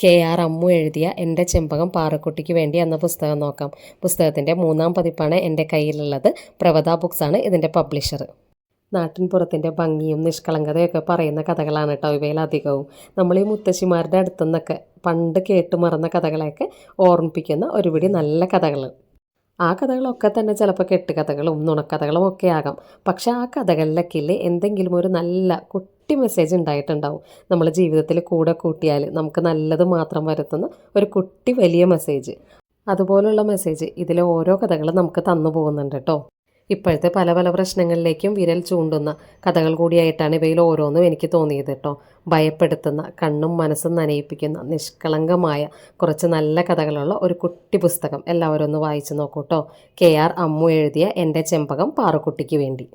KR Ammu എഴുതിയ എൻ്റെ ചെമ്പകം പാറക്കുട്ടിക്ക് വേണ്ടി എന്ന പുസ്തകം നോക്കാം. പുസ്തകത്തിൻ്റെ 3-ാം പതിപ്പാണ് എൻ്റെ കയ്യിലുള്ളത്. പ്രവത ബുക്സാണ് ഇതിൻ്റെ പബ്ലിഷർ. നാട്ടിൻപുറത്തിൻ്റെ ഭംഗിയും നിഷ്കളങ്കതയൊക്കെ പറയുന്ന കഥകളാണ് കേട്ടോ ഇവയിലധികവും. നമ്മൾ ഈ മുത്തശ്ശിമാരുടെ അടുത്തുനിന്നൊക്കെ പണ്ട് കേട്ടു മറന്ന കഥകളെയൊക്കെ ഓർമ്മിപ്പിക്കുന്ന ഒരുപിടി നല്ല കഥകൾ. ആ കഥകളൊക്കെ തന്നെ ചിലപ്പോൾ കെട്ടുകഥകളും നുണക്കഥകളും ഒക്കെ ആകാം. പക്ഷെ ആ കഥകളിലൊക്കെ ഇല്ലേ എന്തെങ്കിലും ഒരു നല്ല കുട്ടി മെസ്സേജ് ഉണ്ടായിട്ടുണ്ടാവും. നമ്മൾ ജീവിതത്തിൽ കൂടെ കൂട്ടിയാൽ നമുക്ക് നല്ലത് മാത്രം വരുത്തുന്ന ഒരു കുട്ടി വലിയ മെസ്സേജ്. അതുപോലുള്ള മെസ്സേജ് ഇതിലെ ഓരോ കഥകളും നമുക്ക് തന്നു പോകുന്നുണ്ട് കേട്ടോ. ഇപ്പോഴത്തെ പല പല പ്രശ്നങ്ങളിലേക്കും വിരൽ ചൂണ്ടുന്ന കഥകൾ കൂടിയായിട്ടാണ് ഇവയിൽ ഓരോന്നും എനിക്ക് തോന്നിയത് കേട്ടോ. ഭയപ്പെടുത്തുന്ന, കണ്ണും മനസ്സും നനയിപ്പിക്കുന്ന, നിഷ്കളങ്കമായ കുറച്ച് നല്ല കഥകളുള്ള ഒരു കുട്ടി പുസ്തകം എല്ലാവരും ഒന്ന് വായിച്ചു നോക്കൂ കേട്ടോ. KR അമ്മു എഴുതിയ എൻ്റെ ചെമ്പകം പാറുക്കുട്ടിക്ക് വേണ്ടി.